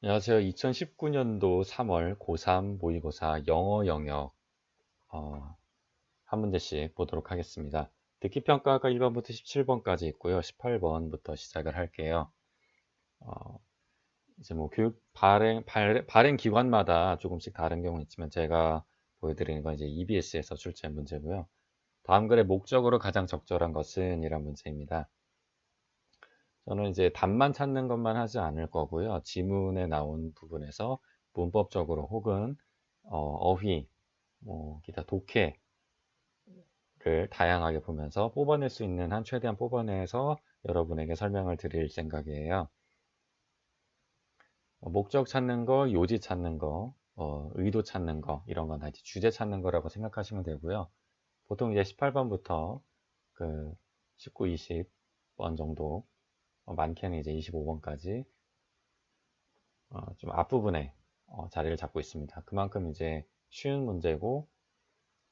안녕하세요. 2019년도 3월 고3 모의고사 영어 영역 한 문제씩 보도록 하겠습니다. 듣기 평가가 1번부터 17번까지 있고요. 18번부터 시작을 할게요. 어, 이제 뭐 교육 발행 기관마다 조금씩 다른 경우는 있지만 제가 보여드리는 건 이제 EBS에서 출제한 문제고요. 다음 글의 목적으로 가장 적절한 것은 이란 문제입니다. 저는 이제 답만 찾는 것만 하지 않을 거고요. 지문에 나온 부분에서 문법적으로 혹은 어휘, 뭐 기타 독해를 다양하게 보면서 뽑아낼 수 있는 한 최대한 뽑아내서 여러분에게 설명을 드릴 생각이에요. 목적 찾는 거, 요지 찾는 거, 의도 찾는 거 이런 건 다 이제 주제 찾는 거라고 생각하시면 되고요. 보통 이제 18번부터 그 19, 20번 정도, 많게는 이제 25번까지 좀 앞부분에 자리를 잡고 있습니다. 그만큼 이제 쉬운 문제고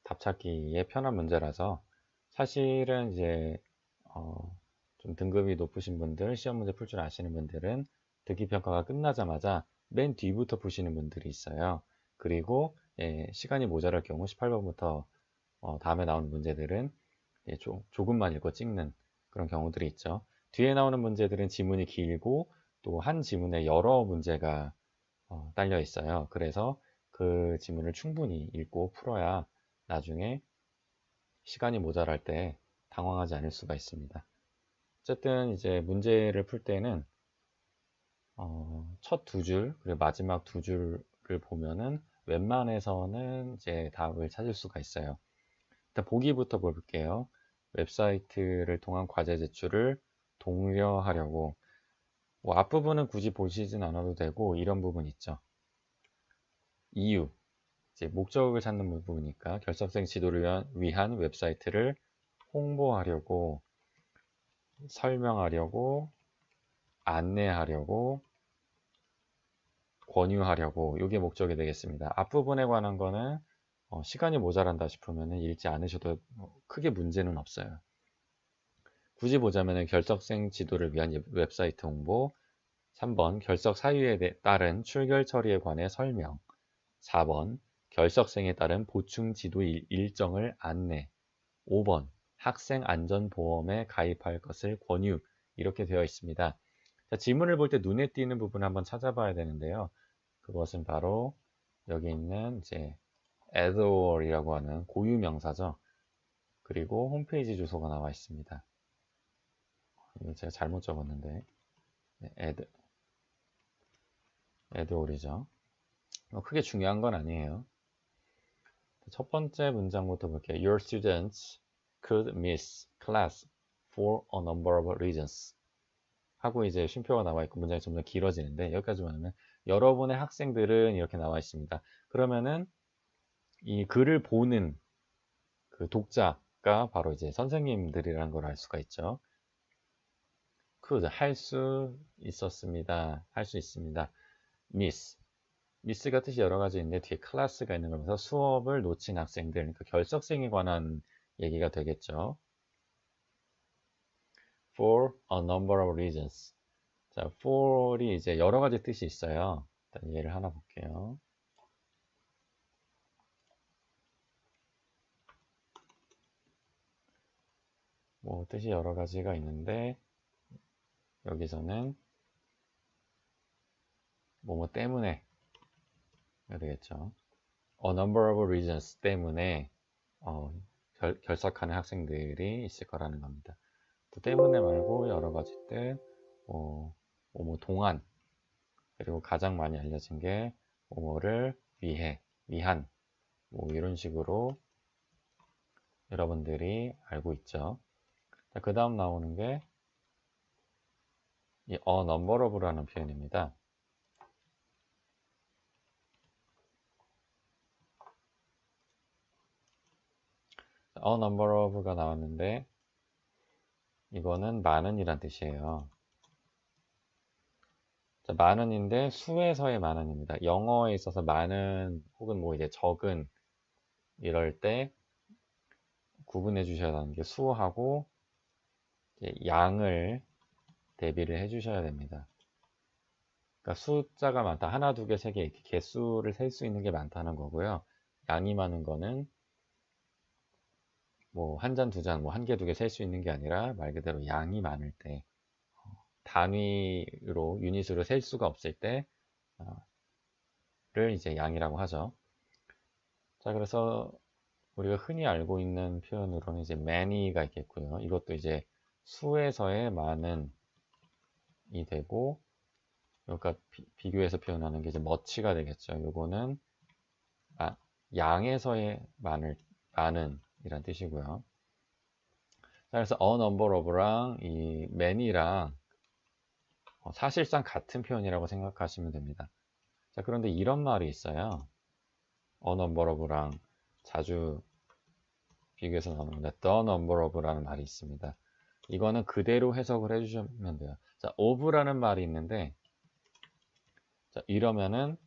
답 찾기에 편한 문제라서 사실은 이제 좀 등급이 높으신 분들, 시험 문제 풀 줄 아시는 분들은 듣기 평가가 끝나자마자 맨 뒤부터 푸시는 분들이 있어요. 그리고 시간이 모자랄 경우 18번부터 다음에 나오는 문제들은 조금만 읽고 찍는 그런 경우들이 있죠. 뒤에 나오는 문제들은 지문이 길고 또 한 지문에 여러 문제가 딸려 있어요. 그래서 그 지문을 충분히 읽고 풀어야 나중에 시간이 모자랄 때 당황하지 않을 수가 있습니다. 어쨌든 이제 문제를 풀 때는 첫 두 줄, 그리고 마지막 두 줄을 보면은 웬만해서는 이제 답을 찾을 수가 있어요. 일단 보기부터 볼게요. 웹사이트를 통한 과제 제출을 독려하려고 뭐 앞부분은 굳이 보시진 않아도 되고 이런 부분 있죠. 이유, 이제 목적을 찾는 부분이니까 결석생 지도를 위한 웹사이트를 홍보하려고, 설명하려고, 안내하려고, 권유하려고 이게 목적이 되겠습니다. 앞부분에 관한 거는 시간이 모자란다 싶으면 읽지 않으셔도 크게 문제는 없어요. 굳이 보자면 결석생 지도를 위한 웹사이트 홍보, 3번 결석 사유에 따른 출결 처리에 관해 설명, 4번 결석생에 따른 보충 지도 일정을 안내, 5번 학생 안전보험에 가입할 것을 권유 이렇게 되어 있습니다. 자, 지문을 볼 때 눈에 띄는 부분 한번 찾아봐야 되는데요. 그것은 바로 여기 있는 이제 addor이라고 하는 고유 명사죠. 그리고 홈페이지 주소가 나와 있습니다. 이거 제가 잘못 적었는데 네, addor이죠. 크게 중요한 건 아니에요. 첫 번째 문장부터 볼게요. Your students could miss class for a number of reasons. 하고 이제 쉼표가 나와 있고 문장이 좀 더 길어지는데 여기까지만 하면 여러분의 학생들은 이렇게 나와 있습니다. 그러면은 이 글을 보는 그 독자가 바로 이제 선생님들이라는 걸 알 수가 있죠. could 할 수 있었습니다. 할 수 있습니다. miss 미스가 뜻이 여러 가지 있는데 뒤에 클래스가 있는 거면서 수업을 놓친 학생들, 그러니까 결석생에 관한 얘기가 되겠죠. For a number of reasons. 자, for이 이제 여러 가지 뜻이 있어요. 일단 예를 하나 볼게요. 뭐 뜻이 여러 가지가 있는데 여기서는 뭐뭐 때문에 되겠죠. A number of reasons 때문에 어, 결석하는 학생들이 있을 거라는 겁니다. 또 때문에 말고 여러 가지 뜻, 뭐 동안, 그리고 가장 많이 알려진 게 뭐뭐를 위해, 위한, 뭐 이런 식으로 여러분들이 알고 있죠. 그 다음 나오는 게 이 a number of라는 표현입니다. a number of가 나왔는데 이거는 많은이란 뜻이에요. 자, 많은인데 수에서의 많은입니다. 영어에 있어서 많은 혹은 뭐 이제 적은 이럴 때 구분해 주셔야 하는 게 수하고 양을 대비를 해 주셔야 됩니다. 그러니까 숫자가 많다. 하나, 두 개, 세 개 이렇게 개수를 셀 수 있는 게 많다는 거고요. 양이 많은 거는 뭐 한 잔, 두 잔, 뭐 한 개, 두 개 셀 수 있는 게 아니라 말 그대로 양이 많을 때 단위로 유닛으로 셀 수가 없을 때를 이제 양이라고 하죠. 자, 그래서 우리가 흔히 알고 있는 표현으로는 이제 many가 있겠고요. 이것도 이제 수에서의 많은이 되고, 그러니까 비교해서 표현하는 게 이제 much가 되겠죠. 요거는 양에서의 많은이란 뜻이고요. 자, 그래서 a number of랑 이 many랑 사실상 같은 표현이라고 생각하시면 됩니다. 자, 그런데 이런 말이 있어요. a number of랑 자주 비교해서 나오는 건데 the number of라는 말이 있습니다. 이거는 그대로 해석을 해주시면 돼요. 자, of라는 말이 있는데, 자, 이러면은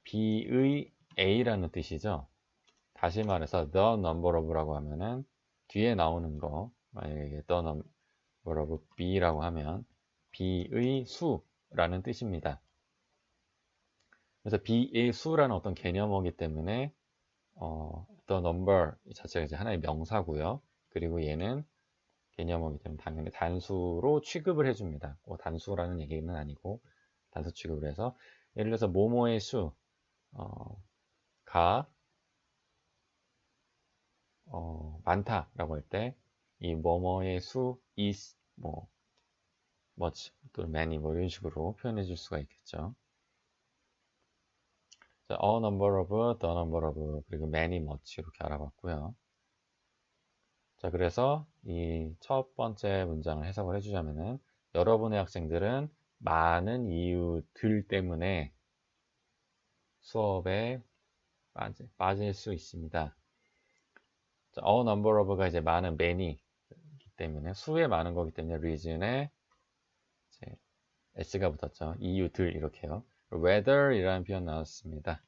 B의 A라는 뜻이죠. 다시 말해서 the number of라고 하면은 뒤에 나오는 거, 만약에 the number of B라고 하면 B의 수라는 뜻입니다. 그래서 B의 수라는 어떤 개념어기 때문에 the number 자체가 이제 하나의 명사고요. 그리고 얘는 개념어기 때문에 당연히 단수로 취급을 해줍니다. 단수라는 얘기는 아니고 단수 취급을 해서 예를 들어서 뭐뭐의 수가 많다라고 할 때 이 뭐뭐의 수 is 뭐 much 또는 many 뭐 이런 식으로 표현해 줄 수가 있겠죠. 자, a number of, the number of 그리고 many, much 이렇게 알아봤고요. 자, 그래서 이 첫 번째 문장을 해석을 해주자면은 여러분의 학생들은 많은 이유들 때문에 수업에 빠질 수 있습니다. 자, a number of가 이제 많은 many이기 때문에 수에 많은 거기 때문에 reason에 이제 s가 붙었죠. 이유들 이렇게요. whether이라는 표현 나왔습니다.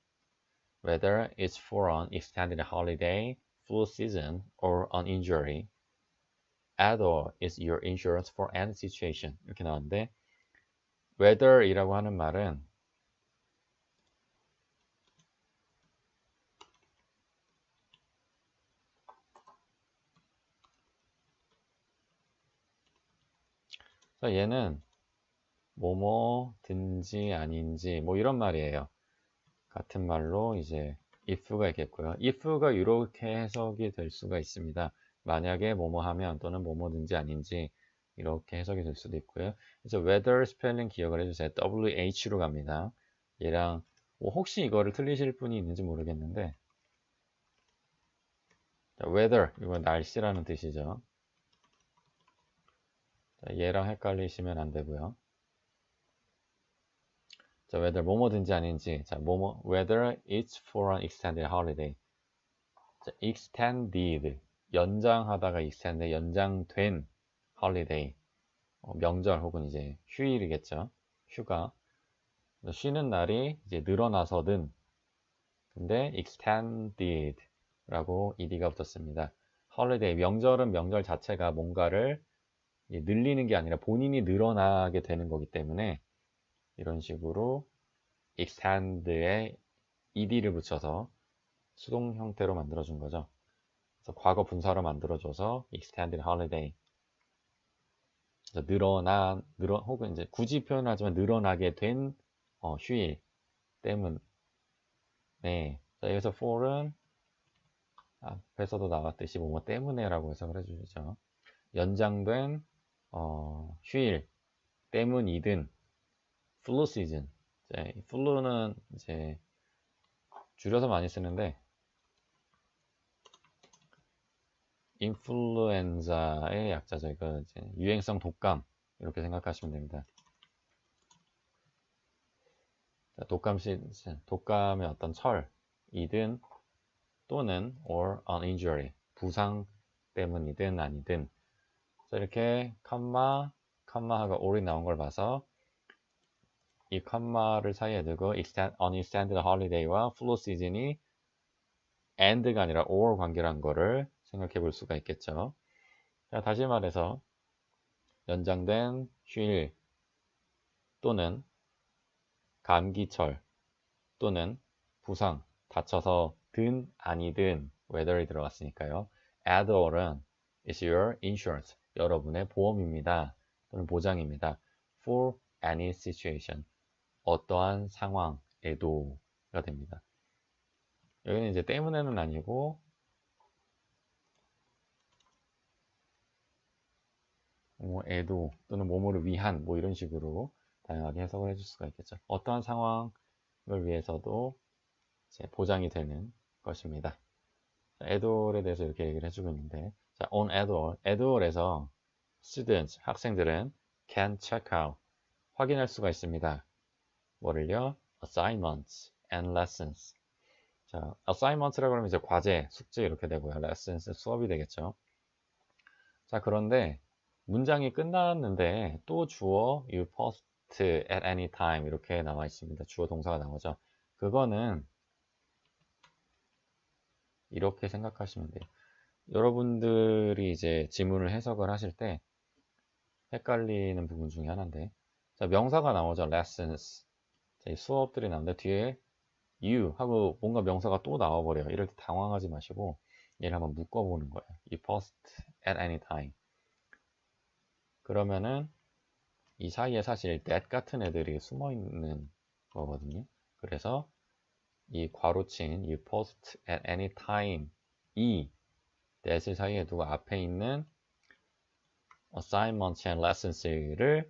Whether it's for an extended holiday, flu season, or an injury, or is your insurance for any situation 이렇게 나왔는데 whether이라고 하는 말은 얘는 뭐뭐든지 아닌지 뭐 이런 말이에요. 같은 말로 이제 if가 있겠고요. if가 이렇게 해석이 될 수가 있습니다. 만약에 뭐뭐 하면 또는 뭐뭐든지 아닌지 이렇게 해석이 될 수도 있고요. 그래서 whether 스펠링 기억을 해주세요. WH로 갑니다. 얘랑 뭐 혹시 이거를 틀리실 분이 있는지 모르겠는데 자, weather 이건 날씨라는 뜻이죠. 자, 얘랑 헷갈리시면 안 되고요. 자, whether 뭐뭐든지 아닌지 자, 뭐뭐 whether it's for an extended holiday 자, extended 연장하다가 extended 연장된 holiday 명절 혹은 이제 휴일이겠죠. 휴가 쉬는 날이 이제 늘어나서든 근데 extended 라고 ed가 붙었습니다. holiday 명절은 명절 자체가 뭔가를 늘리는 게 아니라 본인이 늘어나게 되는 거기 때문에 이런 식으로 extend에 ed를 붙여서 수동 형태로 만들어준 거죠. 그래서 과거 분사로 만들어줘서 extended holiday 혹은 이제 굳이 표현하지만 늘어나게 된 휴일 때문에 자, 여기서 for은 앞에서도 나왔듯이 뭐뭐 때문에라고 해석을 해주죠. 연장된 휴일 때문이든 flu season flu는 이제 줄여서 많이 쓰는데 인플루엔자의 약자죠. 이거 이제 유행성 독감 이렇게 생각하시면 됩니다. 독감의 어떤 철이든 또는 or an injury 부상 때문이든 아니든 자, 이렇게 컴마하고 or이 나온 걸 봐서 이 컴마를 사이에 두고 on extended holiday와 flu season이 and가 아니라 or 관계란 거를 생각해 볼 수가 있겠죠. 자, 다시 말해서 연장된 휴일 또는 감기철 또는 부상, 다쳐서 든 아니든 whether이 들어갔으니까요. Ador은 is your insurance, 여러분의 보험입니다. 또는 보장입니다. For any situation, 어떠한 상황에도가 됩니다. 여기는 이제 때문에는 아니고 에도 또는 뭐뭐를 위한 뭐 이런 식으로 다양하게 해석을 해줄 수가 있겠죠. 어떠한 상황을 위해서도 이제 보장이 되는 것입니다. 에돌에 대해서 이렇게 얘기를 해주고 있는데, 자, on 에돌에서 students, 학생들은 can check out, 확인할 수가 있습니다. 뭐를요? assignments and lessons. 자, assignments라고 하면 이제 과제, 숙제 이렇게 되고요. lessons, 수업이 되겠죠. 자, 그런데 문장이 끝났는데 또 주어 you post at any time 이렇게 나와 있습니다. 주어 동사가 나오죠. 그거는 이렇게 생각하시면 돼요. 여러분들이 이제 지문을 해석을 하실 때 헷갈리는 부분 중에 하나인데, 자, 명사가 나오죠. lessons. 자, 이 수업들이 나오는데 뒤에 you 하고 뭔가 명사가 또 나와버려요. 이럴 때 당황하지 마시고 얘를 한번 묶어보는 거예요. you post at any time. 그러면은 이 사이에 사실 that 같은 애들이 숨어 있는 거거든요. 그래서 이 괄호친 you post at any time 이 that 사이에 두고 앞에 있는 assignments and lessons를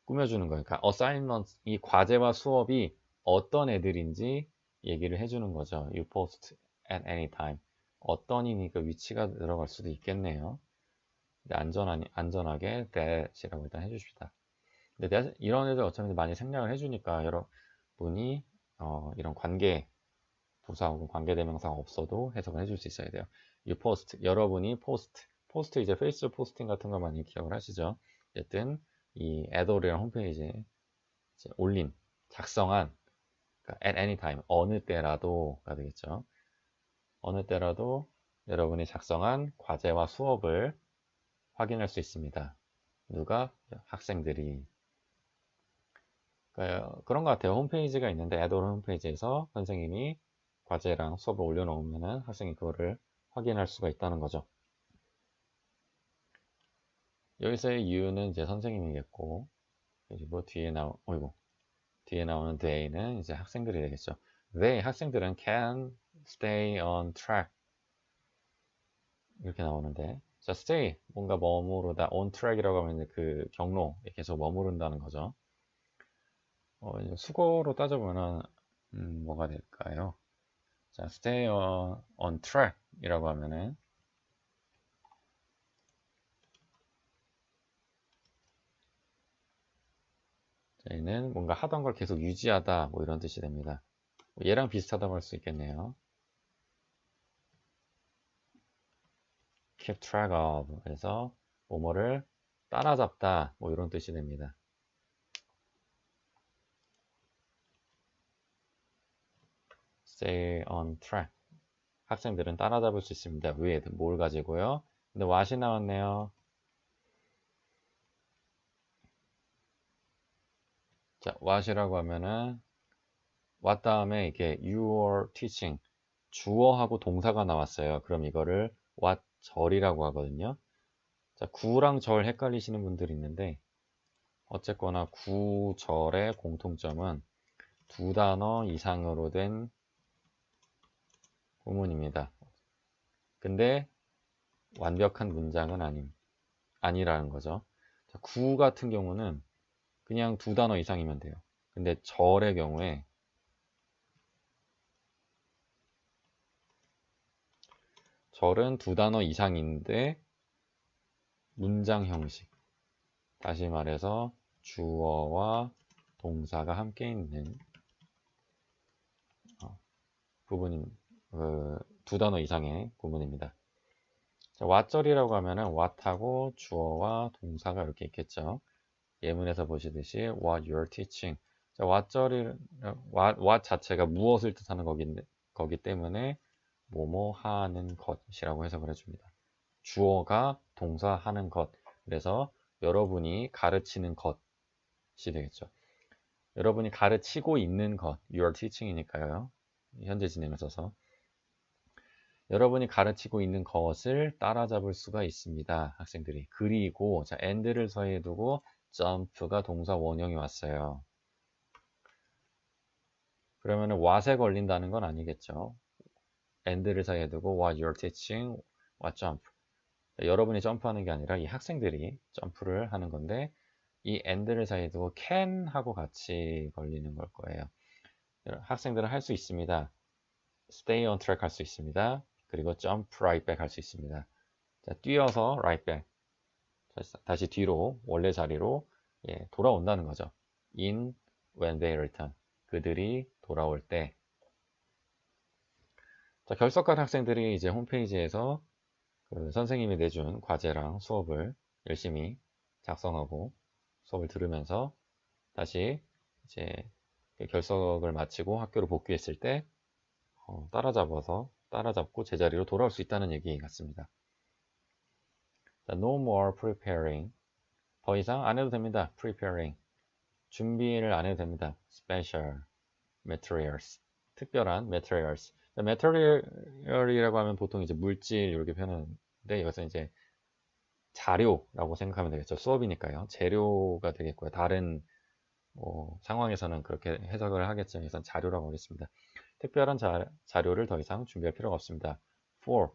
꾸며주는 거예요. 그러니까 assignment, 이 과제와 수업이 어떤 애들인지 얘기를 해주는 거죠. You post at any time. 어떤이니까 위치가 들어갈 수도 있겠네요. 안전하게 that이라고 일단 해주십시다. 근데 이런 애들 어차피 많이 생략을 해주니까 여러분이 이런 관계 부사 혹은 관계대명사가 없어도 해석을 해줄 수 있어야 돼요. You post, 여러분이 포스트 이제 페이스북 포스팅 같은 거 많이 기억을 하시죠. 어쨌든 이 애돌이랑 홈페이지에 올린, 작성한, 그러니까 at any time, 어느 때라도가 되겠죠. 어느 때라도 여러분이 작성한 과제와 수업을 확인할 수 있습니다. 누가? 학생들이. 그러니까 그런 것 같아요. 홈페이지가 있는데 애돌 홈페이지에서 선생님이 과제랑 수업을 올려놓으면 학생이 그거를 확인할 수가 있다는 거죠. 여기서의 you는 이제 선생님이겠고, 그리고 뒤에 나오는 they는 이제 학생들이 되겠죠. 학생들은 can stay on track 이렇게 나오는데, 자, stay 뭔가 머무르다, on track이라고 하면 그 경로에 계속 머무른다는 거죠. 수거로 따져보면 뭐가 될까요? 자, stay on track 이라고 하면은 저희는 뭔가 하던 걸 계속 유지하다 뭐 이런 뜻이 됩니다. 얘랑 비슷하다고 할 수 있겠네요. keep track of 그래서 뭐뭐를 따라잡다 뭐 이런 뜻이 됩니다. stay on track 학생들은 따라잡을 수 있습니다. 위에든 뭘 가지고요. 근데 what이 나왔네요. 자, what이라고 하면은 what 다음에 이렇게 your teaching 주어하고 동사가 나왔어요. 그럼 이거를 what 절이라고 하거든요. 자, 구랑 절 헷갈리시는 분들이 있는데 어쨌거나 구절의 공통점은 두 단어 이상으로 된 구문입니다. 근데 완벽한 문장은 아니라는 거죠. 자, 구 같은 경우는 그냥 두 단어 이상이면 돼요. 근데 절의 경우에 절은 두 단어 이상인데 문장 형식. 다시 말해서 주어와 동사가 함께 있는 부분인 두 단어 이상의 구문입니다. 자, what절이라고 하면은 what하고 주어와 동사가 이렇게 있겠죠. 예문에서 보시듯이 what you're teaching. 자, what 자체가 무엇을 뜻하는 거기 때문에 뭐뭐 하는 것이라고 해석을 해줍니다. 주어가 동사 하는 것. 그래서 여러분이 가르치는 것이 되겠죠. 여러분이 가르치고 있는 것, you are teaching이니까요. 현재 진행을 써서 여러분이 가르치고 있는 것을 따라잡을 수가 있습니다. 학생들이. 그리고 자, and를 사이에 두고 jump가 동사 원형이 왔어요. 그러면 what에 걸린다는 건 아니겠죠. and를 사이에 두고 what you're teaching, what jump. 여러분이 점프하는 게 아니라 이 학생들이 점프를 하는 건데 이 and를 사이에 두고 can 하고 같이 걸리는 걸 거예요. 학생들은 할 수 있습니다. stay on track 할 수 있습니다. 그리고 jump right back 할 수 있습니다. 자, 뛰어서 right back. 다시 뒤로 원래 자리로 돌아온다는 거죠. in when they return. 그들이 돌아올 때. 자, 결석한 학생들이 이제 홈페이지에서 그 선생님이 내준 과제랑 수업을 열심히 작성하고 수업을 들으면서 다시 이제 결석을 마치고 학교로 복귀했을 때 따라잡고 제자리로 돌아올 수 있다는 얘기 같습니다. 자, no more preparing. 더 이상 안 해도 됩니다. preparing. 준비를 안 해도 됩니다. special materials. 특별한 materials. material이라고 하면 보통 이제 물질 이렇게 표현하는데 이것은 이제 자료라고 생각하면 되겠죠. 수업이니까요. 재료가 되겠고요. 다른 상황에서는 그렇게 해석을 하겠죠. 그래서 자료라고 하겠습니다. 특별한 자료를 더 이상 준비할 필요가 없습니다. for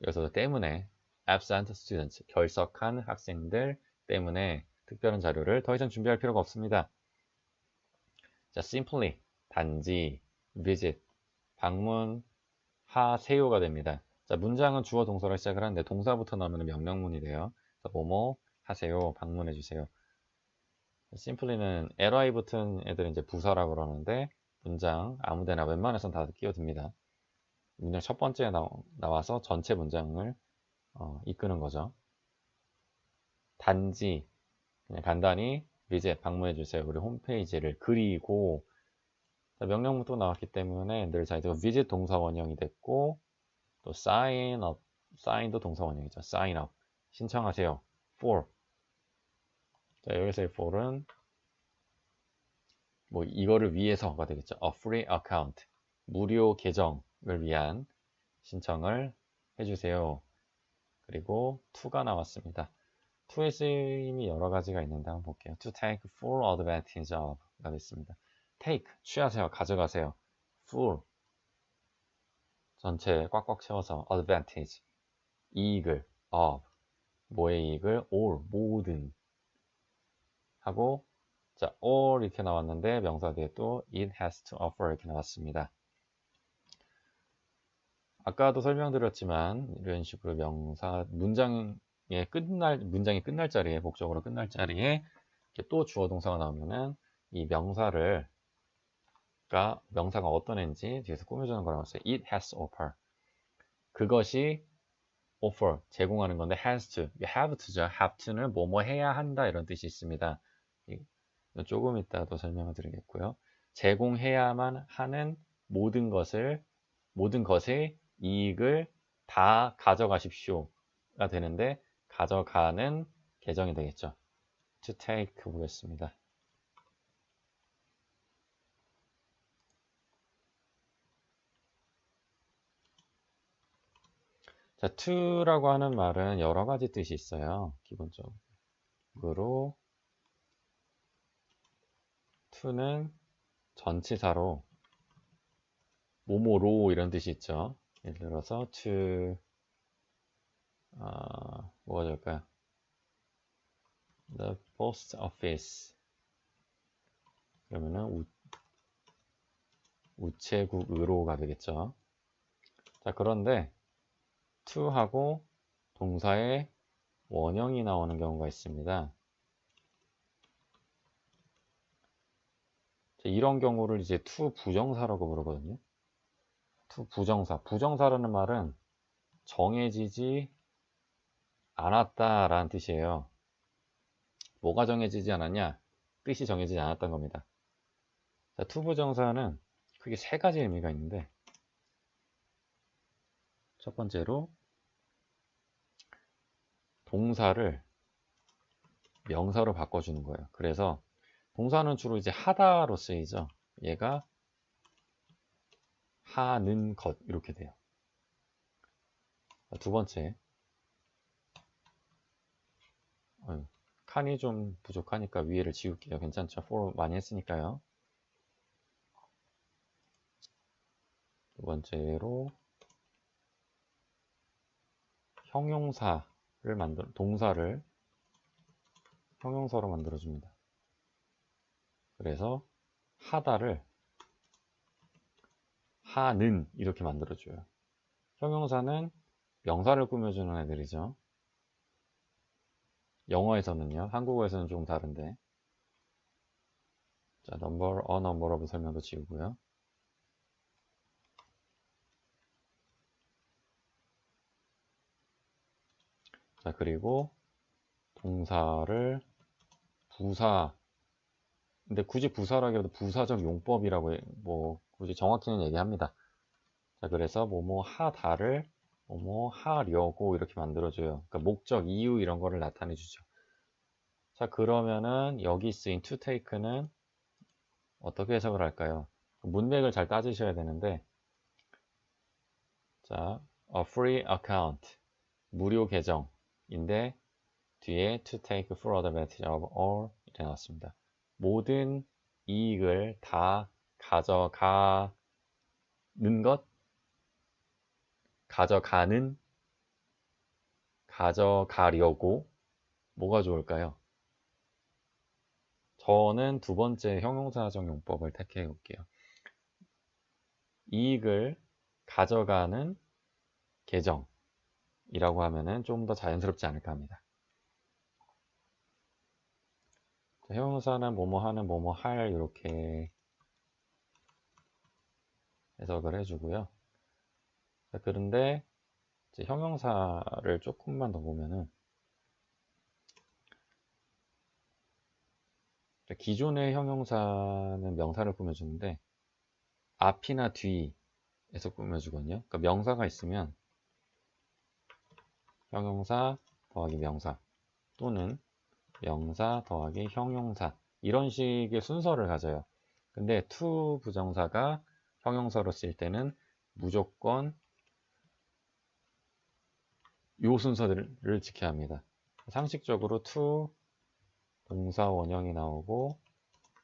여기서 때문에 absent students 결석한 학생들 때문에 특별한 자료를 더 이상 준비할 필요가 없습니다. 자, simply 단지 visit 방문하세요가 됩니다. 자, 문장은 주어 동사로 시작을 하는데 동사부터 나오면 명령문이 돼요. 뭐뭐 하세요, 방문해 주세요. simply는 ly 붙은 애들은 이제 부사라고 그러는데 문장 아무데나 웬만해선 다 끼어듭니다. 문장 첫 번째에 나와서 전체 문장을 이끄는 거죠. 단지 그냥 간단히 visit 방문해 주세요. 우리 홈페이지를. 그리고 명령문 또 나왔기 때문에 늘 잘 되고 visit 동사 원형이 됐고 또 sign up, sign도 동사 원형이죠. sign up 신청하세요. for 자, 여기서의 for은 뭐 이거를 위해서가 되겠죠. a free account 무료 계정을 위한 신청을 해주세요. 그리고 to가 나왔습니다. to의 쓰임이 여러 가지가 있는데 한번 볼게요. to take full advantage of가 됐습니다. take 취하세요, 가져가세요. full 전체 꽉꽉 채워서 advantage 이익을 of 뭐의 이익을 all 모든 하고 자 all 이렇게 나왔는데 명사 뒤에 또 it has to offer 이렇게 나왔습니다. 아까도 설명드렸지만 이런 식으로 명사 문장이 끝날 자리에 목적으로 끝날 자리에 이렇게 또 주어 동사가 나오면은 이 명사가 어떤 애인지 뒤에서 꾸며주는 거라고 했어요. It has to offer. 그것이 offer 제공하는 건데 has to, have to죠. have to는 뭐뭐 해야 한다 이런 뜻이 있습니다. 조금 이따도 설명을 드리겠고요. 제공해야만 하는 모든 것의 이익을 다 가져가십시오가 되는데 가져가는 계정이 되겠죠. to take 보겠습니다. 자, to라고 하는 말은 여러 가지 뜻이 있어요. 기본적으로 to는 전치사로 뭐뭐로 이런 뜻이 있죠. 예를 들어서 to 뭐가 좋을까요? The post office 그러면은 우체국으로가 되겠죠. 자, 그런데 to하고 동사의 원형이 나오는 경우가 있습니다. 자, 이런 경우를 이제 to 부정사라고 부르거든요. to 부정사라는 말은 정해지지 않았다라는 뜻이에요. 뭐가 정해지지 않았냐? 뜻이 정해지지 않았던 겁니다. 자, to 부정사는 크게 세 가지 의미가 있는데 첫 번째로 동사를 명사로 바꿔주는 거예요. 그래서 동사는 주로 이제 하다로 쓰이죠. 얘가 하는 것 이렇게 돼요. 두 번째, 칸이 좀 부족하니까 위에를 지울게요. 괜찮죠? for 많이 했으니까요. 두 번째로 동사를 형용사로 만들어줍니다. 그래서 하다를 하는 이렇게 만들어줘요. 형용사는 명사를 꾸며주는 애들이죠. 영어에서는요. 한국어에서는 좀 다른데. 자, number, a number of 설명도 지우고요. 자, 그리고 동사를 부사. 근데 굳이 부사라기보다 부사적 용법이라고 뭐 굳이 정확히는 얘기합니다. 자, 그래서 뭐뭐 하다를 뭐뭐 하려고 이렇게 만들어줘요. 그러니까 목적, 이유 이런 거를 나타내주죠. 자, 그러면은 여기 쓰인 to take는 어떻게 해석을 할까요? 문맥을 잘 따지셔야 되는데, 자, a free account 무료 계정인데 뒤에 to take full advantage of all 이렇게 나왔습니다. 모든 이익을 다 가져가는 것, 가져가려고 뭐가 좋을까요? 저는 두 번째 형용사적 용법을 택해 볼게요. 이익을 가져가는 계정이라고 하면은 좀 더 자연스럽지 않을까 합니다. 형용사는 뭐뭐 하는 뭐뭐 할 이렇게 해석을 해주고요. 자, 그런데 이제 형용사를 조금만 더 보면은 기존의 형용사는 명사를 꾸며주는데 앞이나 뒤에서 꾸며주거든요. 그러니까 명사가 있으면 형용사 더하기 명사 또는 명사 더하기 형용사 이런 식의 순서를 가져요. 근데 to 부정사가 형용사로 쓰일 때는 무조건 요 순서를 지켜야 합니다. 상식적으로 to 동사 원형이 나오고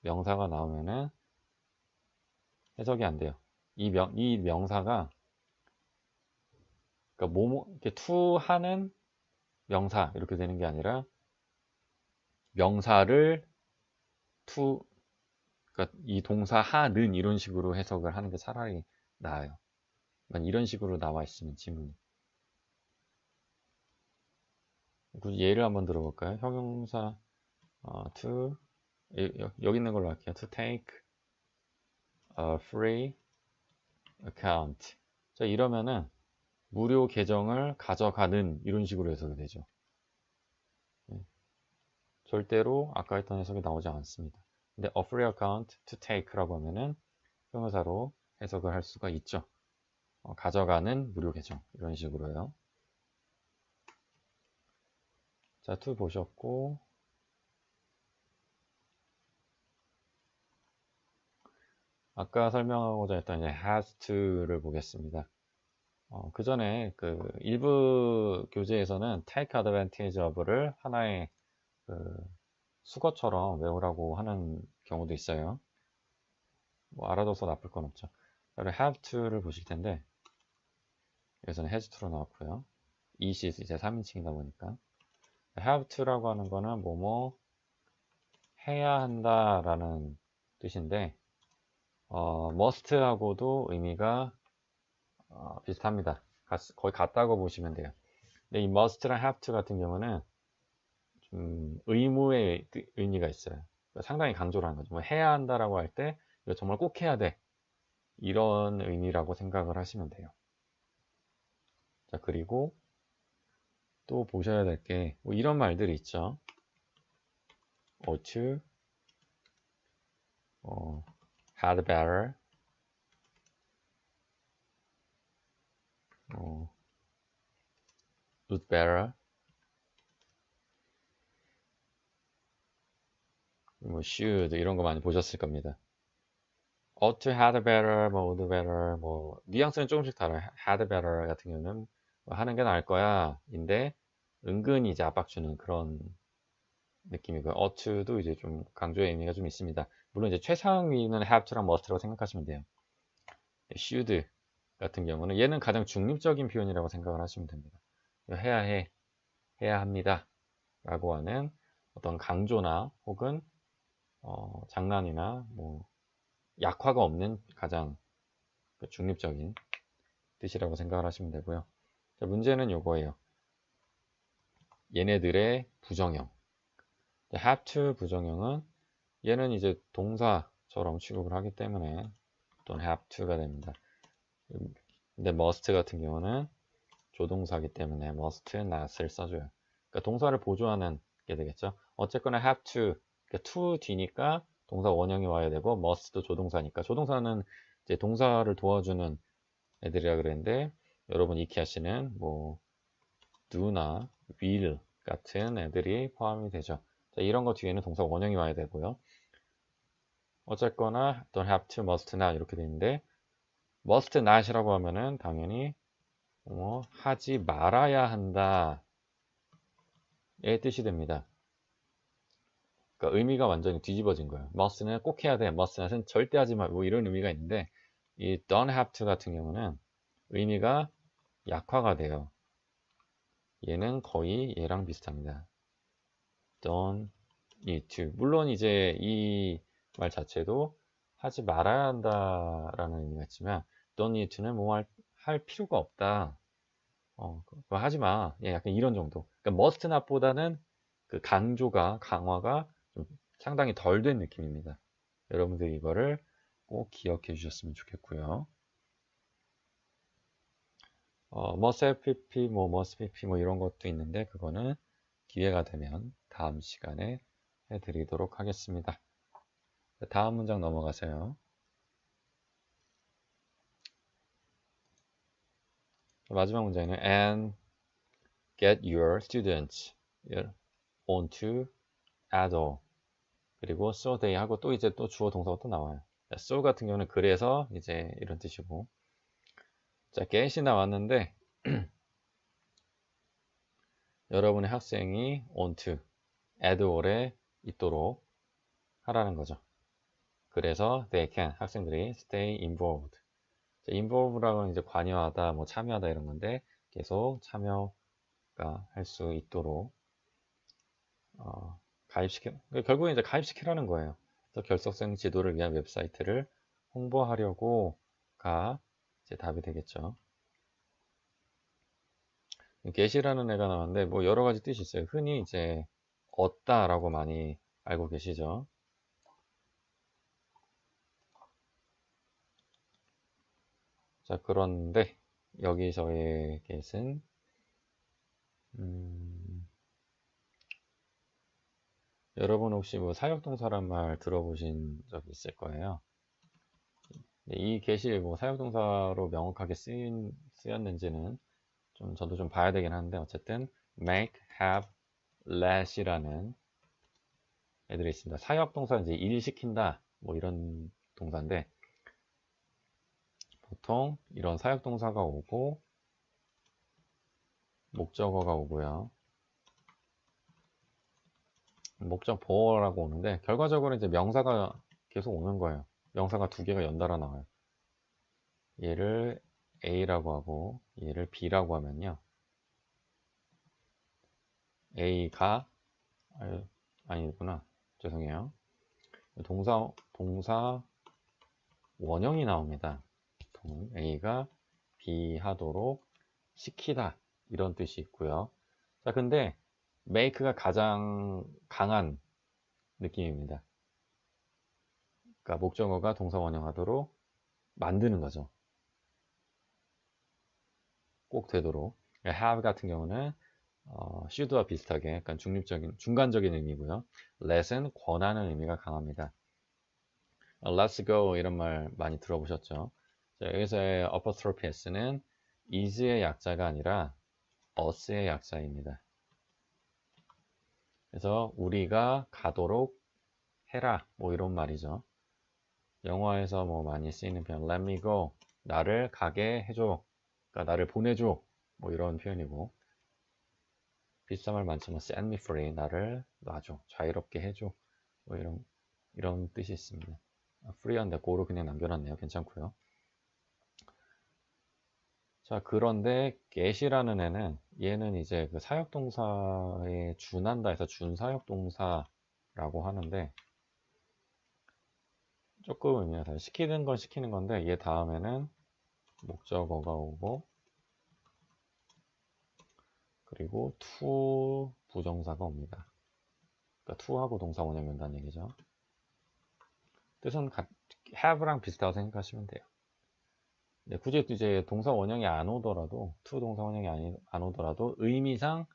명사가 나오면은 해석이 안 돼요. 이 명사가 그러니까 이렇게 to 하는 명사 이렇게 되는 게 아니라 명사를 to 그러니까 이 동사 하는 이런 식으로 해석을 하는 게 차라리 나아요. 이런 식으로 나와 있으면 지문이. 예를 한번 들어볼까요? 형용사 to 여기 있는 걸로 할게요. To take a free account. 자, 이러면은 무료 계정을 가져가는 이런 식으로 해석이 되죠. 절대로 아까 했던 해석이 나오지 않습니다. 근데 a free account to take라고 하면은 형용사로 해석을 할 수가 있죠. 가져가는 무료 계정 이런 식으로요. 자, to 보셨고 아까 설명하고자 했던 이제 has to를 보겠습니다. 그 전에 그 일부 교재에서는 take advantage of를 하나의 그 수거처럼 외우라고 하는 경우도 있어요. 뭐 알아둬서 나쁠 건 없죠. 그리고 have to를 보실 텐데 여기서는 has to로 나왔고요. 이시 이제 3인칭이다 보니까 have to라고 하는 거는 뭐뭐 해야 한다라는 뜻인데 must하고도 의미가 비슷합니다. 거의 같다고 보시면 돼요. 근데 이 must랑 have to 같은 경우는 좀 의무의 의미가 있어요. 상당히 강조를 하는 거죠. 뭐 해야 한다라고 할 때 이거 정말 꼭 해야 돼. 이런 의미라고 생각을 하시면 돼요. 자, 그리고 또 보셔야 될 게 뭐 이런 말들이 있죠. ought to, had better, would better 뭐 should 이런 거 많이 보셨을 겁니다. ought to had better, 뭐 would better, 뭐 뉘앙스는 조금씩 달라요. had better 같은 경우는 뭐 하는 게 나을 거야 인데 은근히 이제 압박 주는 그런 느낌이고요. ought to도 이제 좀 강조의 의미가 좀 있습니다. 물론 이제 최상위는 have to랑 must라고 생각하시면 돼요. should 같은 경우는 얘는 가장 중립적인 표현이라고 생각을 하시면 됩니다. 해야 해, 해야 합니다 라고 하는 어떤 강조나 혹은 장난이나 뭐 약화가 없는 가장 중립적인 뜻이라고 생각을 하시면 되고요. 자, 문제는 요거예요. 얘네들의 부정형. have to 부정형은 얘는 이제 동사처럼 취급을 하기 때문에 또는 have to가 됩니다. 근데 must 같은 경우는 조동사기 때문에 must not을 써줘요. 그러니까 동사를 보조하는 게 되겠죠. 어쨌거나 have to, 그러니까 to 뒤니까 동사 원형이 와야 되고 must도 조동사니까 조동사는 이제 동사를 도와주는 애들이라 그랬는데 여러분 익히하시는 뭐 do나 will 같은 애들이 포함이 되죠. 자, 이런 거 뒤에는 동사 원형이 와야 되고요. 어쨌거나 don't have to, must not 이렇게 되어 있는데 must not이라고 하면은 당연히 하지 말아야 한다 의 뜻이 됩니다. 그러니까 의미가 완전히 뒤집어진 거예요. must는 꼭 해야 돼, must not은 절대 하지 마, 뭐 이런 의미가 있는데 이 don't have to 같은 경우는 의미가 약화가 돼요. 얘는 거의 얘랑 비슷합니다. don't need to. 물론 이제 이 말 자체도 하지 말아야 한다라는 의미가 있지만 don't need to는 뭐 할 필요가 없다. 그거 하지 마. 예, 약간 이런 정도. 그러니까 must not보다는 그 강조가 강화가 좀 상당히 덜 된 느낌입니다. 여러분들이 이거를 꼭 기억해 주셨으면 좋겠고요. must have pp, 뭐 must pp 뭐 이런 것도 있는데 그거는 기회가 되면 다음 시간에 해드리도록 하겠습니다. 다음 문장 넘어가세요. 마지막 문장은 and get your students onto ADO 그리고 so they 하고 또 이제 또 주어 동사가 또 나와요. so 같은 경우는 그래서 이제 이런 뜻이고 자 get이 나왔는데 여러분의 학생이 onto ADO에 있도록 하라는 거죠. 그래서 they can 학생들이 stay involved. involve라고는 이제 관여하다, 뭐 참여하다 이런 건데 계속 참여가 할 수 있도록 결국에 이제 가입시키라는 거예요. 그래서 결석생 지도를 위한 웹사이트를 홍보하려고가 이제 답이 되겠죠. get이라는 애가 나왔는데 뭐 여러 가지 뜻이 있어요. 흔히 이제 얻다라고 많이 알고 계시죠. 자, 그런데 여기서의 get은 여러분 혹시 뭐 사역동사란 말 들어보신 적 있을 거예요. 이 get이 뭐 사역동사로 명확하게 쓰였는지는 저도 좀 봐야 되긴 하는데 어쨌든 make, have, let이라는 애들이 있습니다. 사역동사 이제 일 시킨다 뭐 이런 동사인데 보통 이런 사역동사가 오고 목적어가 오고요. 목적보어라고 오는데 결과적으로 이제 명사가 계속 오는 거예요. 명사가 두 개가 연달아 나와요. 얘를 A라고 하고 얘를 B라고 하면요. A가 아니구나. 죄송해요. 동사 원형이 나옵니다. A가 B 하도록 시키다 이런 뜻이 있고요. 자, 근데 make가 가장 강한 느낌입니다. 그러니까 목적어가 동사 원형하도록 만드는 거죠. 꼭 되도록. have 같은 경우는 should와 비슷하게 약간 중간적인 의미고요. let은 권하는 의미가 강합니다. let's go 이런 말 많이 들어보셨죠? 자, 여기서의 apostrophe s는 is의 약자가 아니라 us의 약자입니다. 그래서 우리가 가도록 해라 뭐 이런 말이죠. 영화에서 뭐 많이 쓰이는 표현 let me go 나를 가게 해줘 그러니까 나를 보내줘 뭐 이런 표현이고 비싼 말 많지만 set me free 나를 놔줘 자유롭게 해줘 뭐 이런 뜻이 있습니다. free한데 go로 그냥 남겨놨네요. 괜찮고요. 자 그런데 get이라는 애는 얘는 이제 그 사역동사에 준한다 해서 준사역동사라고 하는데 조금 의미가 달라요. 시키는 건 시키는 건데 얘 다음에는 목적어가 오고 그리고 to 부정사가 옵니다. 그러니까 to하고 동사 원형 연다는 얘기죠. 뜻은 have랑 비슷하다고 생각하시면 돼요. 네, 굳이 이제 동사 원형이 안 오더라도 to 동사 원형이 안 오더라도 의미상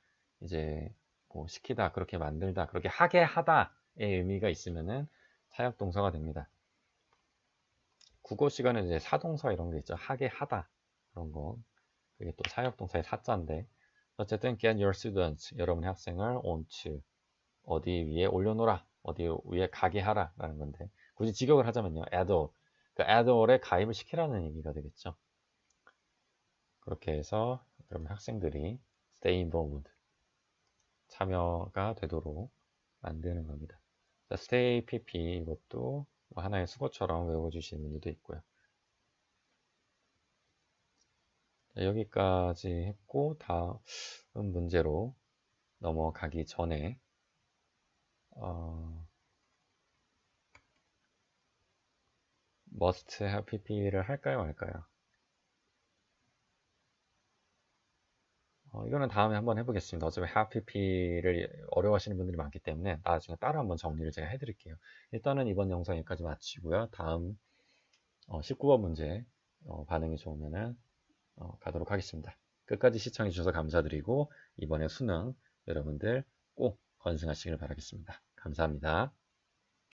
이제 뭐 시키다 그렇게 만들다 그렇게 하게 하다의 의미가 있으면은 사역 동사가 됩니다. 국어 시간에 이제 사동사 이런 게 있죠. 하게 하다 그런 거 그게 또 사역 동사의 사자인데 어쨌든 get your students 여러분의 학생을 onto 어디 위에 올려놓으라 어디 위에 가게 하라 라는 건데 굳이 직역을 하자면요 add 그 add에 가입을 시키라는 얘기가 되겠죠. 그렇게 해서 여러분 학생들이 stay involved 참여가 되도록 만드는 겁니다. 자, stay pp 이것도 뭐 하나의 수거처럼 외워주시는 분들도 있고요. 자, 여기까지 했고 다음 문제로 넘어가기 전에 must have pp를 할까요 말까요? 이거는 다음에 한번 해보겠습니다. 어차피 have pp를 어려워하시는 분들이 많기 때문에 나중에 따로 한번 정리를 제가 해드릴게요. 일단은 이번 영상 여기까지 마치고요. 다음 19번 문제 반응이 좋으면은 가도록 하겠습니다. 끝까지 시청해 주셔서 감사드리고 이번에 수능 여러분들 꼭 건승하시길 바라겠습니다. 감사합니다.